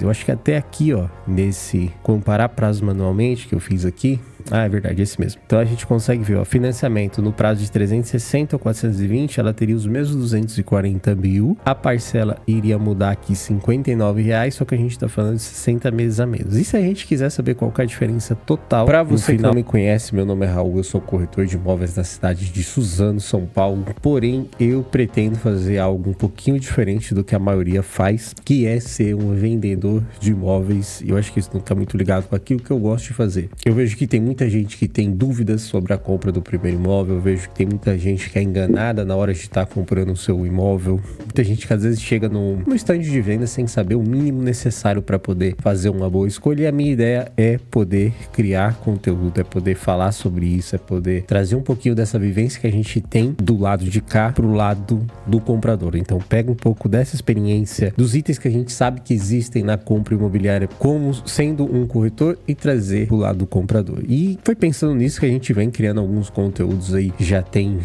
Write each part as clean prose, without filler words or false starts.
Eu acho que até aqui, ó, nesse comparar prazo manualmente que eu fiz aqui, é verdade, esse mesmo. Então a gente consegue ver, ó, financiamento no prazo de 360 ou 420, ela teria os mesmos 240 mil. A parcela iria mudar aqui R$59, só que a gente tá falando de 60 meses a menos. E se a gente quiser saber qual que é a diferença total, pra você que não me conhece, meu nome é Raul, eu sou corretor de imóveis na cidade de Suzano, São Paulo. Porém, eu pretendo fazer algo um pouquinho diferente do que a maioria faz, que é ser um vendedor de imóveis. E eu acho que isso não tá muito ligado com aquilo que eu gosto de fazer. Eu vejo que tem muita gente que tem dúvidas sobre a compra do primeiro imóvel. Eu vejo que tem muita gente que é enganada na hora de estar comprando o seu imóvel. Muita gente que às vezes chega no stand de venda sem saber o mínimo necessário para poder fazer uma boa escolha. E a minha ideia é poder criar conteúdo, é poder falar sobre isso, é poder trazer um pouquinho dessa vivência que a gente tem do lado de cá pro lado do comprador. Então pega um pouco dessa experiência, dos itens que a gente sabe que existem na compra imobiliária como sendo um corretor, e trazer pro lado do comprador. E foi pensando nisso que a gente vem criando alguns conteúdos aí, já tem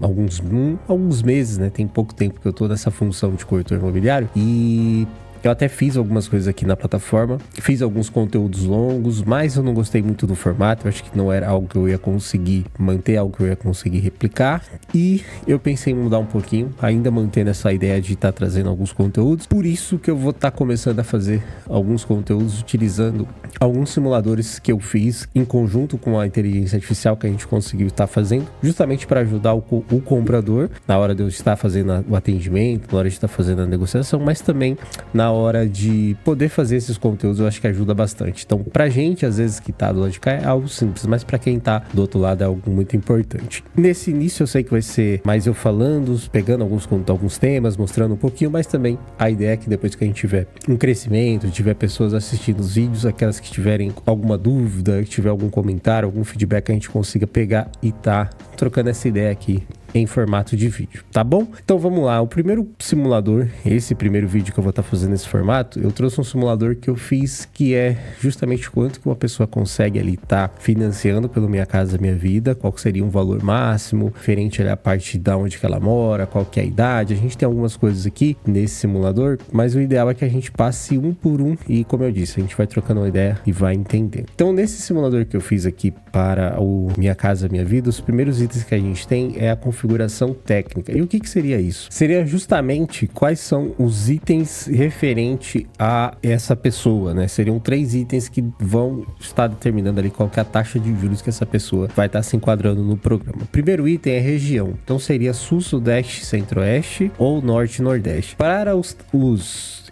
alguns meses, né? Tem pouco tempo que eu tô nessa função de corretor imobiliário, e eu até fiz algumas coisas aqui na plataforma, fiz alguns conteúdos longos, mas eu não gostei muito do formato. Eu acho que não era algo que eu ia conseguir manter, algo que eu ia conseguir replicar, e eu pensei em mudar um pouquinho, ainda mantendo essa ideia de estar trazendo alguns conteúdos. Por isso que eu vou estar começando a fazer alguns conteúdos utilizando alguns simuladores que eu fiz em conjunto com a inteligência artificial que a gente conseguiu estar fazendo, justamente para ajudar o comprador na hora de eu estar fazendo o atendimento, na hora de estar fazendo a negociação, mas também na hora de poder fazer esses conteúdos. Eu acho que ajuda bastante. Então, pra gente, às vezes, que tá do lado de cá, é algo simples, mas pra quem tá do outro lado é algo muito importante. Nesse início, eu sei que vai ser mais eu falando, pegando alguns temas, mostrando um pouquinho, mas também a ideia é que depois que a gente tiver um crescimento, tiver pessoas assistindo os vídeos, aquelas que tiverem alguma dúvida, que tiver algum comentário, algum feedback, a gente consiga pegar e tá trocando essa ideia aqui em formato de vídeo, tá bom? Então vamos lá, o primeiro simulador, esse primeiro vídeo que eu vou estar fazendo nesse formato, eu trouxe um simulador que eu fiz, que é justamente quanto que uma pessoa consegue ali estar financiando pelo Minha Casa Minha Vida, qual que seria um valor máximo, diferente ali a parte da onde que ela mora, qual que é a idade. A gente tem algumas coisas aqui nesse simulador, mas o ideal é que a gente passe um por um e, como eu disse, a gente vai trocando uma ideia e vai entender. Então nesse simulador que eu fiz aqui para o Minha Casa Minha Vida, os primeiros itens que a gente tem é a configuração técnica. E o que seria isso? Seria justamente quais são os itens referente a essa pessoa, né? Seriam 3 itens que vão estar determinando ali qual que é a taxa de juros que essa pessoa vai estar se enquadrando no programa. O primeiro item é região. Então seria Sul, Sudeste, Centro-Oeste ou Norte e Nordeste. Para os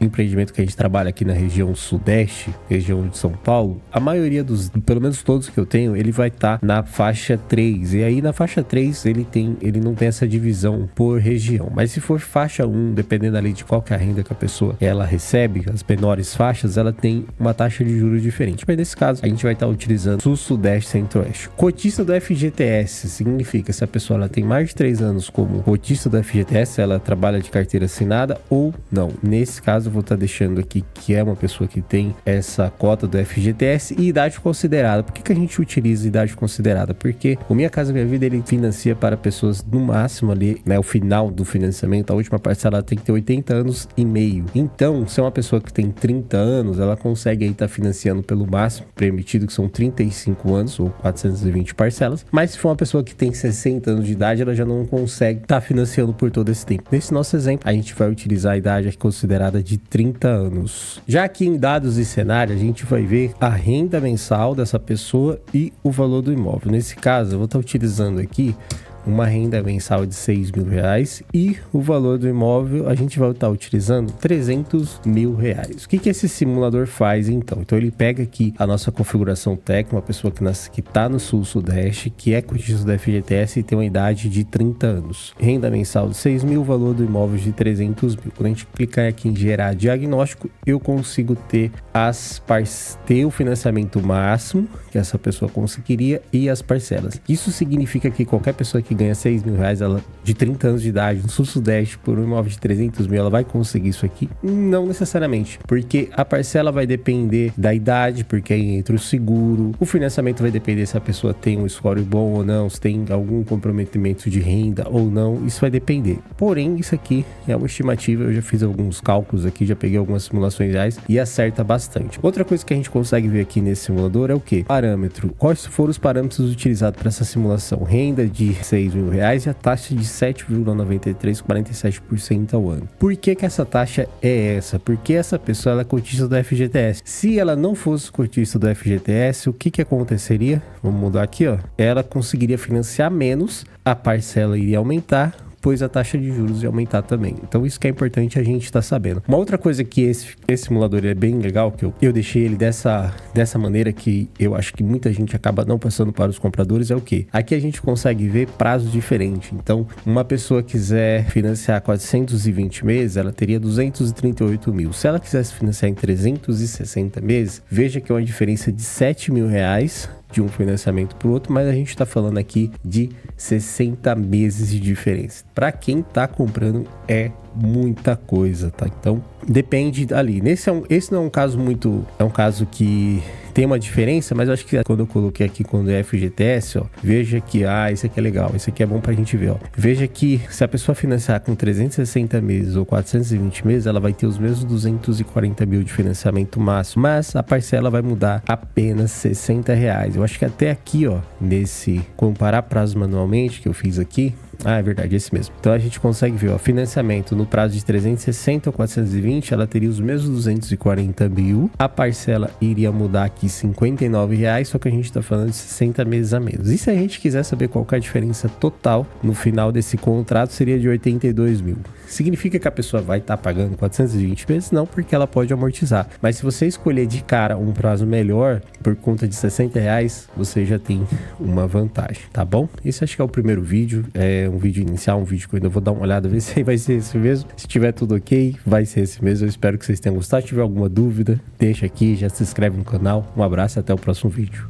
empreendimentos que a gente trabalha aqui na região Sudeste, região de São Paulo, a maioria pelo menos todos que eu tenho, ele vai estar na faixa 3. E aí na faixa 3 ele não tem essa divisão por região. Mas se for faixa 1, dependendo ali de qual que é a renda que a pessoa ela recebe, as menores faixas, ela tem uma taxa de juros diferente. Mas nesse caso, a gente vai estar utilizando Sul, Sudeste, Centro-Oeste. Cotista do FGTS significa se a pessoa ela tem mais de 3 anos como cotista do FGTS, ela trabalha de carteira assinada ou não. Nesse caso, eu vou estar deixando aqui que é uma pessoa que tem essa cota do FGTS. E idade considerada. Por que a gente utiliza idade considerada? Porque o Minha Casa Minha Vida, ele financia para pessoas no máximo ali, né, o final do financiamento, a última parcela tem que ter 80 anos e meio. Então, se é uma pessoa que tem 30 anos, ela consegue aí estar financiando pelo máximo permitido, que são 35 anos ou 420 parcelas. Mas se for uma pessoa que tem 60 anos de idade, ela já não consegue estar financiando por todo esse tempo. Nesse nosso exemplo, a gente vai utilizar a idade aqui considerada de 30 anos. Já aqui em dados e cenário, a gente vai ver a renda mensal dessa pessoa e o valor do imóvel. Nesse caso, eu vou estar utilizando aqui uma renda mensal de R$6 mil e o valor do imóvel a gente vai estar utilizando R$300 mil. O que esse simulador faz então? Então ele pega aqui a nossa configuração técnica, uma pessoa que está no Sul-Sudeste, que é cotista do FGTS e tem uma idade de 30 anos. Renda mensal de R$6 mil, valor do imóvel de R$300 mil. Quando a gente clicar aqui em gerar diagnóstico, eu consigo ter o financiamento máximo que essa pessoa conseguiria e as parcelas. Isso significa que qualquer pessoa que que ganha 6 mil reais, ela de 30 anos de idade, no sul-sudeste, por um imóvel de 300 mil, ela vai conseguir isso aqui? Não necessariamente, porque a parcela vai depender da idade, porque aí entra o seguro, o financiamento vai depender se a pessoa tem um score bom ou não, se tem algum comprometimento de renda ou não, isso vai depender. Porém, isso aqui é uma estimativa, eu já fiz alguns cálculos aqui, já peguei algumas simulações reais e acerta bastante. Outra coisa que a gente consegue ver aqui nesse simulador é o que? Parâmetro. Quais foram os parâmetros utilizados para essa simulação? Renda de 6 mil reais e a taxa de 7,9347% ao ano. Por que essa taxa é essa? Porque essa pessoa ela é cotista do FGTS. Se ela não fosse cotista do FGTS, o que aconteceria? Vamos mudar aqui, ó. Ela conseguiria financiar menos, a parcela iria aumentar, pois a taxa de juros ia aumentar também. Então isso que é importante a gente estar sabendo. Uma outra coisa que esse simulador é bem legal, que eu deixei ele dessa maneira que eu acho que muita gente acaba não passando para os compradores, é o que? Aqui a gente consegue ver prazos diferentes. Então, uma pessoa quiser financiar 420 meses, ela teria 238 mil. Se ela quisesse financiar em 360 meses, veja que é uma diferença de 7 mil reais de um financiamento para o outro, mas a gente está falando aqui de 60 meses de diferença. Para quem está comprando é muita coisa, tá? Então depende ali. Esse não é um caso muito, é um caso que tem uma diferença, mas eu acho que quando eu coloquei aqui quando é FGTS, ó, veja que esse aqui é legal, esse aqui é bom pra gente ver, ó. Veja que se a pessoa financiar com 360 meses ou 420 meses, ela vai ter os mesmos 240 mil de financiamento máximo, mas a parcela vai mudar apenas 60 reais. Eu acho que até aqui, ó, nesse comparar prazo manualmente que eu fiz aqui, é verdade, esse mesmo. Então a gente consegue ver, ó, financiamento no prazo de 360 ou 420, ela teria os mesmos 240 mil, a parcela iria mudar aqui 59 reais, só que a gente tá falando de 60 meses a menos. E se a gente quiser saber qual que é a diferença total no final desse contrato, seria de 82 mil. Significa que a pessoa vai estar pagando 420 meses? Não, porque ela pode amortizar. Mas se você escolher de cara um prazo melhor, por conta de 60 reais, você já tem uma vantagem, tá bom? Esse acho que é o primeiro vídeo, é um vídeo inicial, um vídeo que eu ainda vou dar uma olhada, ver se vai ser esse mesmo. Se tiver tudo ok, vai ser esse mesmo. Eu espero que vocês tenham gostado. Se tiver alguma dúvida, deixa aqui, já se inscreve no canal. Um abraço e até o próximo vídeo.